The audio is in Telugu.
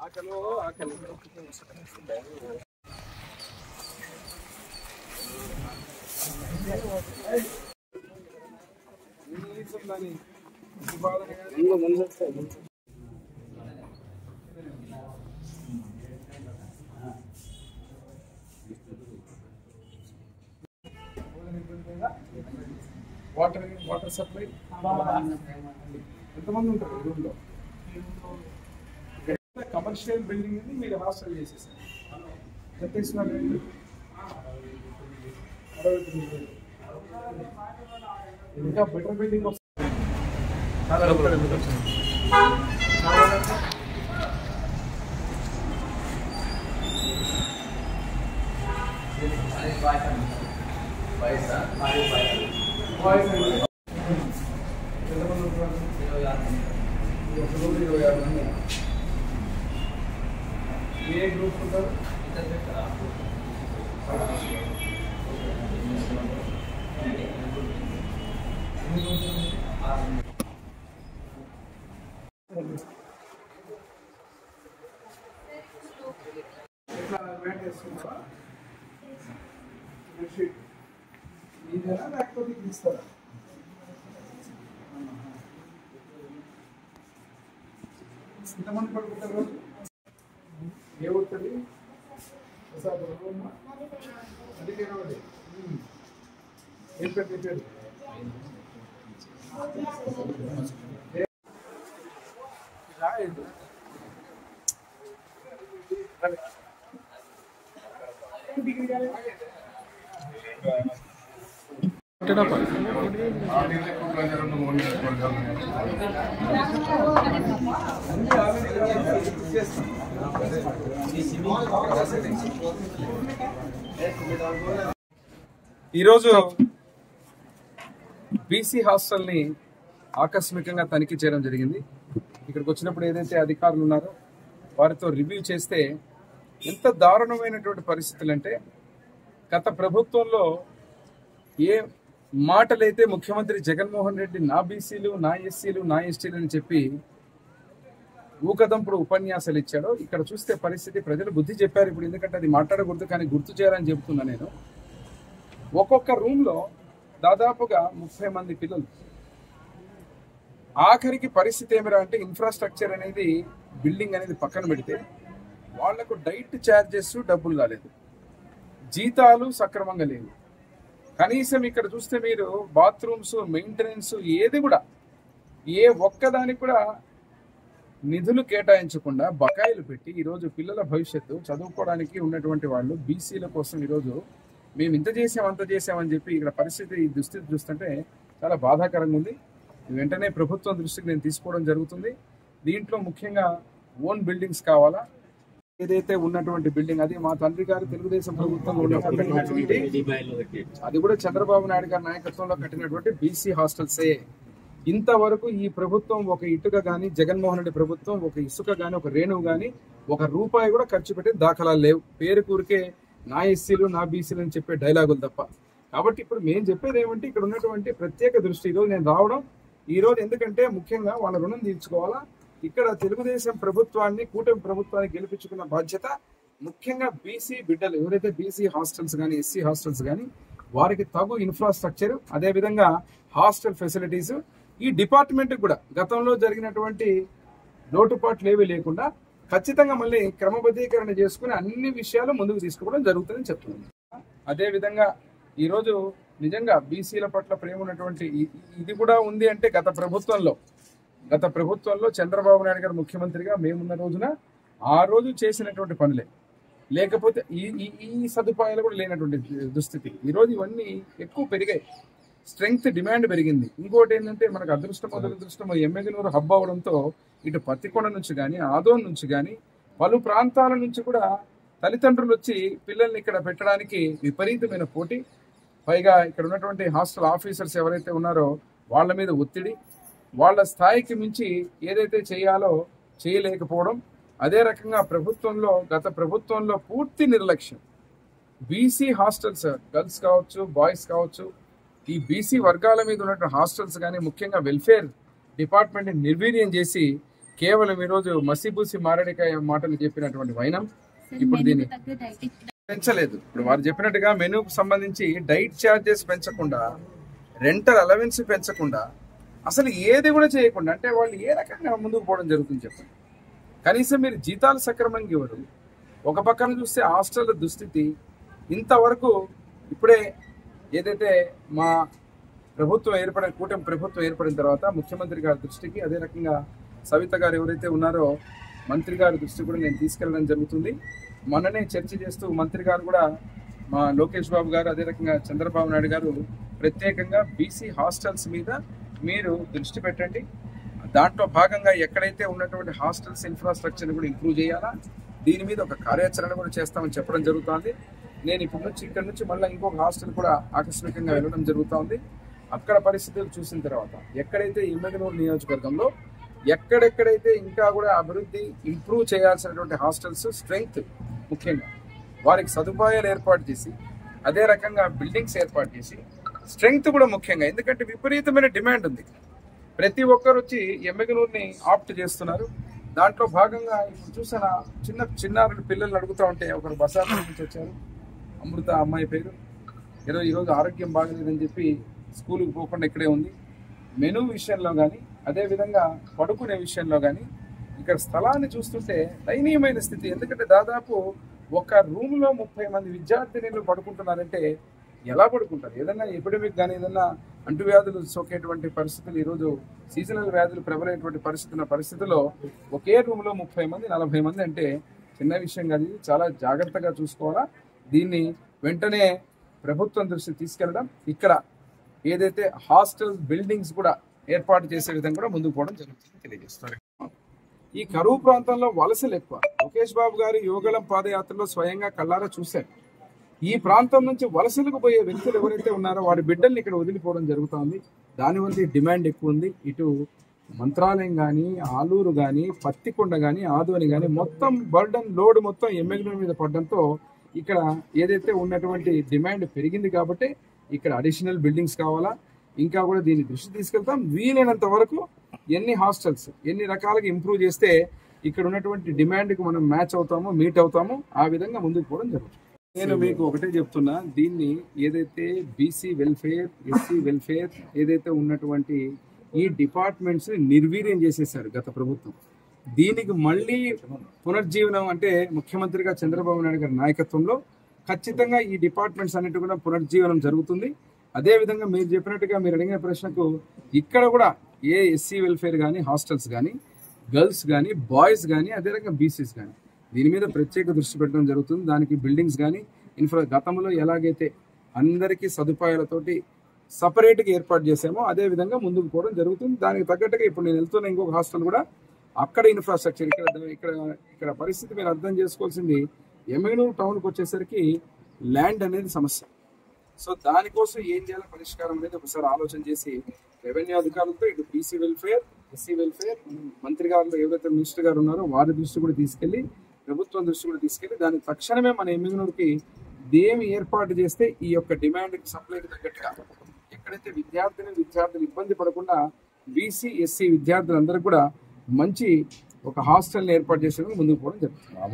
వాటర్ సప్లై ఎంతమంది ఉంటారు ఈ రూమ్ లో? కమర్షియల్ బిల్డింగ్ ని మీరు హాస్టల్ చేసేసారు. ఎంత ఇస్తున్నారు? 69,000. ఇంకా బెటర్ బిల్డింగ్ వస్తుంది. ఏ గ్రూప్ ఉంటారు? ఇదేనా లేకపోతే ఇస్తారా? ఎంతమంది పడుకుంటారు రోజు? ఏ ఉంటుంది? ఏం పేరు పేరు? ఈరోజు బీసీ హాస్టల్ని ఆకస్మికంగా తనిఖీ చేయడం జరిగింది. ఇక్కడికి వచ్చినప్పుడు ఏదైతే అధికారులు ఉన్నారో వారితో రివ్యూ చేస్తే ఎంత దారుణమైనటువంటి పరిస్థితులు అంటే, గత ప్రభుత్వంలో ఏ మాటలైతే ముఖ్యమంత్రి జగన్మోహన్ రెడ్డి నా బీసీలు, నా ఎస్సీలు, నా ఎస్టీలు అని చెప్పి ఊకదంపుడు ఉపన్యాసాలు ఇచ్చాడో, ఇక్కడ చూస్తే పరిస్థితి ప్రజలు బుద్ధి చెప్పారు. ఇప్పుడు ఎందుకంటే అది మాట్లాడకూడదు, కానీ గుర్తు చేయాలని చెబుతున్నా నేను. ఒక్కొక్క రూమ్లో దాదాపుగా 30 మంది పిల్లలు. ఆఖరికి పరిస్థితి ఏమిరా అంటే, ఇన్ఫ్రాస్ట్రక్చర్ అనేది, బిల్డింగ్ అనేది పక్కన పెడితే వాళ్లకు డైట్ ఛార్జెస్ డబ్బులు రాలేదు, జీతాలు సక్రమంగా లేవు. కనీసం ఇక్కడ చూస్తే మీరు బాత్రూమ్స్ మెయింటెనెన్స్ ఏది కూడా, ఏ ఒక్కదానికి కూడా నిధులు కేటాయించకుండా బకాయిలు పెట్టి ఈరోజు పిల్లల భవిష్యత్తు చదువుకోవడానికి ఉన్నటువంటి వాళ్ళు బీసీల కోసం ఈరోజు మేము ఇంత చేసాం అంత చేసామని చెప్పి ఇక్కడ పరిస్థితి, ఈ దుస్థితి చూస్తుంటే చాలా బాధాకరంగా ఉంది. వెంటనే ప్రభుత్వం దృష్టికి నేను తీసుకోవడం జరుగుతుంది. దీంట్లో ముఖ్యంగా ఓన్ బిల్డింగ్స్ కావాలా. ఏదైతే ఉన్నటువంటి బిల్డింగ్, అది మా తండ్రి గారు తెలుగుదేశం ప్రభుత్వంలో ఉన్నటువంటి, అది కూడా చంద్రబాబు నాయుడు గారి నాయకత్వంలో కట్టినటువంటి బీసీ హాస్టల్సే. ఇంతవరకు ఈ ప్రభుత్వం ఒక ఇటుక కానీ, జగన్మోహన్ రెడ్డి ప్రభుత్వం ఒక ఇసుక కానీ, ఒక రేణువు కానీ, ఒక రూపాయి కూడా ఖర్చు పెట్టే దాఖలాలు లేవు. పేరు కూరికే నా ఎస్సీలు, నా బీసీలు అని చెప్పే డైలాగులు తప్ప. కాబట్టి ఇప్పుడు మేము చెప్పేది ఏమంటే, ఇక్కడ ఉన్నటువంటి ప్రత్యేక దృష్టి ఈరోజు నేను రావడం, ఈరోజు ఎందుకంటే ముఖ్యంగా వాళ్ళ రుణం తీర్చుకోవాలా. ఇక్కడ తెలుగుదేశం ప్రభుత్వాన్ని, కూటమి ప్రభుత్వాన్ని గెలిపించుకున్న బాధ్యత ముఖ్యంగా బీసీ బిడ్డలు ఎవరైతే బీసీ హాస్టల్స్ కానీ, ఎస్సీ హాస్టల్స్ కానీ, వారికి తగు ఇన్ఫ్రాస్ట్రక్చర్, అదేవిధంగా హాస్టల్ ఫెసిలిటీస్, ఈ డిపార్ట్మెంట్ కూడా గతంలో జరిగినటువంటి లోటుపాట్లు ఏవీ లేకుండా ఖచ్చితంగా మళ్ళీ క్రమబద్ధీకరణ చేసుకుని అన్ని విషయాలు ముందుకు తీసుకోవడం జరుగుతుందని చెప్తున్నాను. అదేవిధంగా ఈరోజు నిజంగా బీసీల పట్ల ప్రేమ ఉన్నటువంటి ఇది కూడా ఉంది అంటే గత ప్రభుత్వంలో చంద్రబాబు నాయుడు గారు ముఖ్యమంత్రిగా మేమున్న రోజున ఆ రోజు చేసినటువంటి పనులే, లేకపోతే ఈ సదుపాయాలు కూడా లేనటువంటి దుస్థితి. ఈరోజు ఇవన్నీ ఎక్కువ పెరిగాయి, స్ట్రెంగ్త్ డిమాండ్ పెరిగింది. ఇంకోటి ఏంటంటే, మనకు అదృష్టం ఎమ్మెగనూరు హబ్ అవడంతో ఇటు పత్తికొండ నుంచి కానీ, ఆదోన్ నుంచి కానీ, పలు ప్రాంతాల నుంచి కూడా తల్లిదండ్రులు వచ్చి పిల్లల్ని ఇక్కడ పెట్టడానికి విపరీతమైన పోటీ. పైగా ఇక్కడ ఉన్నటువంటి హాస్టల్ ఆఫీసర్స్ ఎవరైతే ఉన్నారో వాళ్ళ మీద ఒత్తిడి, వాళ్ళ స్థాయికి మించి ఏదైతే చేయాలో చేయలేకపోవడం. అదే రకంగా గత ప్రభుత్వంలో పూర్తి నిర్లక్ష్యం. బీసీ హాస్టల్స్, గర్ల్స్ కావచ్చు, బాయ్స్ కావచ్చు, ఈ బీసీ వర్గాల మీద ఉన్నటువంటి హాస్టల్స్ కానీ, ముఖ్యంగా వెల్ఫేర్ డిపార్ట్మెంట్ని నిర్వీర్యం చేసి కేవలం ఈరోజు మసిబూసి మారడికాయ మాటలు చెప్పినటువంటి వైనం ఇప్పుడు దీన్ని పెంచలేదు. ఇప్పుడు వారు చెప్పినట్టుగా మెనూకు సంబంధించి డైట్ ఛార్జెస్ పెంచకుండా, రెంటల్ అలవెన్స్ పెంచకుండా, అసలు ఏది కూడా చేయకుండా, అంటే వాళ్ళు ఏ రకంగా ముందుకు పోవడం జరుగుతుంది చెప్పండి. కనీసం మీరు జీతాలు సక్రమంగా ఇవ్వరు. ఒక పక్కన చూస్తే హాస్టల్ దుస్థితి ఇంతవరకు ఇప్పుడే ఏదైతే మా ప్రభుత్వం ఏర్పడిన కూటమి ప్రభుత్వం ఏర్పడిన తర్వాత ముఖ్యమంత్రి గారి దృష్టికి, అదే రకంగా సవిత గారు ఎవరైతే ఉన్నారో మంత్రి గారి దృష్టి కూడా నేను తీసుకెళ్ళడం జరుగుతుంది. మొన్ననే చర్చ చేస్తూ మంత్రి గారు కూడా, మా లోకేష్ బాబు గారు, అదే రకంగా చంద్రబాబు నాయుడు గారు ప్రత్యేకంగా బీసీ హాస్టల్స్ మీద మీరు దృష్టి పెట్టండి. దాంట్లో భాగంగా ఎక్కడైతే ఉన్నటువంటి హాస్టల్స్ ఇన్ఫ్రాస్ట్రక్చర్ని కూడా ఇంప్రూవ్ చేయాలా, దీని మీద ఒక కార్యాచరణ కూడా చేస్తామని చెప్పడం జరుగుతుంది. నేను ఇక్కడ నుంచి మళ్ళీ ఇంకొక హాస్టల్ కూడా ఆకస్మికంగా వెళ్ళడం జరుగుతుంది. అక్కడ పరిస్థితులు చూసిన తర్వాత ఎక్కడైతే ఎమ్మెగనూరు నియోజకవర్గంలో ఎక్కడెక్కడైతే ఇంకా కూడా అభివృద్ధి ఇంప్రూవ్ చేయాల్సినటువంటి హాస్టల్స్ స్ట్రెంగ్త్, ముఖ్యంగా వారికి సదుపాయాలు ఏర్పాటు చేసి, అదే రకంగా బిల్డింగ్స్ ఏర్పాటు చేసి, స్ట్రెంగ్త్ కూడా ముఖ్యంగా, ఎందుకంటే విపరీతమైన డిమాండ్ ఉంది. ప్రతి ఒక్కరు వచ్చి ఎమ్మెగనూరుని ఆప్ట్ చేస్తున్నారు. దాంట్లో భాగంగా ఇప్పుడు చూసిన చిన్నారులు పిల్లలు అడుగుతూ ఉంటే, ఒకరు బసార్ నుంచి వచ్చారు, అమృత అమ్మాయి పేరు, ఈరోజు ఆరోగ్యం బాగలేదని చెప్పి స్కూల్కి పోకుండా ఇక్కడే ఉంది. మెనూ విషయంలో కానీ, అదేవిధంగా పడుకునే విషయంలో కానీ ఇక్కడ స్థలాన్ని చూస్తుంటే దయనీయమైన స్థితి. ఎందుకంటే దాదాపు ఒక రూమ్లో 30 మంది విద్యార్థినులు పడుకుంటున్నారంటే ఎలా పడుకుంటారు? ఏదన్నా ఎపిడమిక్ కానీ, ఏదన్నా అంటువ్యాధులు సోకేటువంటి పరిస్థితులు, ఈరోజు సీజనల్ వ్యాధులు ప్రబలేటువంటి పరిస్థితుల్లో ఒకే రూమ్లో 30 మంది 40 మంది అంటే చిన్న విషయం కాదు. చాలా జాగ్రత్తగా చూసుకోవాలా. దీన్ని వెంటనే ప్రభుత్వం దృష్టికి తీసుకెళ్ళడం, ఇక్కడ ఏదైతే హాస్టల్ బిల్డింగ్స్ కూడా ఏర్పాటు చేసే విధంగా కూడా ముందుకు పోవడం జరుగుతుంది తెలియజేస్తారు. ఈ కరువు ప్రాంతంలో వలసలు ఎక్కువ. లోకేష్ బాబు గారు యోగళం పాదయాత్రలో స్వయంగా కళ్ళారా చూశారు. ఈ ప్రాంతం నుంచి వలసలకు పోయే వ్యక్తులు ఎవరైతే ఉన్నారో వాడి బిడ్డల్ని ఇక్కడ వదిలిపోవడం జరుగుతుంది. దానివల్ల డిమాండ్ ఎక్కువ ఉంది. ఇటు మంత్రాలయం కానీ, ఆలూరు కానీ, పత్తికొండ కానీ, ఆదోని కానీ మొత్తం బర్డన్ లోడ్ మొత్తం ఎమ్మెగనూరు మీద పడడంతో ఇక్కడ ఏదైతే ఉన్నటువంటి డిమాండ్ పెరిగింది కాబట్టి ఇక్కడ అడిషనల్ బిల్డింగ్స్ కావాలా. ఇంకా కూడా దీన్ని దృష్టి తీసుకెళ్తాం. వీలైనంత వరకు ఎన్ని హాస్టల్స్ ఎన్ని రకాలుగా ఇంప్రూవ్ చేస్తే ఇక్కడ ఉన్నటువంటి డిమాండ్కి మనం మ్యాచ్ అవుతామో, మీట్ అవుతామో, ఆ విధంగా ముందుకు పోవడం జరుగుతుంది. నేను మీకు ఒకటే చెప్తున్నా, దీన్ని ఏదైతే బీసీ వెల్ఫేర్, ఎస్సీ వెల్ఫేర్ ఏదైతే ఉన్నటువంటి ఈ డిపార్ట్మెంట్స్ నిర్వీర్యం చేసేసారు గత ప్రభుత్వం. దీనికి మళ్ళీ పునర్జీవనం అంటే ముఖ్యమంత్రిగా చంద్రబాబు నాయుడు గారి నాయకత్వంలో ఖచ్చితంగా ఈ డిపార్ట్మెంట్స్ అన్నిటి కూడా పునర్జీవనం జరుగుతుంది. అదేవిధంగా మీరు చెప్పినట్టుగా మీరు అడిగిన ప్రశ్నకు ఇక్కడ కూడా ఏ ఎస్సీ వెల్ఫేర్ కానీ, హాస్టల్స్ కానీ, గర్ల్స్ కానీ, బాయ్స్ కానీ, అదే రకంగా బీసీస్ కానీ దీని మీద ప్రత్యేక దృష్టి పెట్టడం జరుగుతుంది. దానికి బిల్డింగ్స్ కానీ గతంలో ఎలాగైతే అందరికీ సదుపాయాలతోటి సపరేట్గా ఏర్పాటు చేసామో అదే విధంగా ముందుకు పోవడం జరుగుతుంది. దానికి తగ్గట్టుగా ఇప్పుడు నేను వెళ్తున్న ఇంకొక హాస్టల్ కూడా అక్కడ ఇన్ఫ్రాస్ట్రక్చర్ ఇక్కడ పరిస్థితి మీరు అర్థం చేసుకోవాల్సింది. ఎమ్మెగనూరు టౌన్కి వచ్చేసరికి ల్యాండ్ అనేది సమస్య. సో దానికోసం ఏం చేయాలి పరిష్కారం అనేది ఒకసారి ఆలోచన చేసి రెవెన్యూ అధికారులతో, ఇటు బీసీ వెల్ఫేర్, ఎస్సీ వెల్ఫేర్, మంత్రి గారు ఎవరైతే మినిస్టర్ గారు ఉన్నారో వారి దృష్టి కూడా తీసుకెళ్లి, ప్రభుత్వం దృష్టి కూడా తీసుకెళ్లి, దానికి తక్షణమే మన ఎమ్మెగనూరుకి దేమి ఏర్పాటు చేస్తే ఈ యొక్క డిమాండ్కి సప్లైకి తగ్గట్టుగా ఎక్కడైతే విద్యార్థులు ఇబ్బంది పడకుండా బీసీ ఎస్సీ విద్యార్థులందరూ కూడా మంచి ఒక హాస్టల్ని ఏర్పాటు చేసేందుకు ముందుకు పోవడం జరుగుతుంది.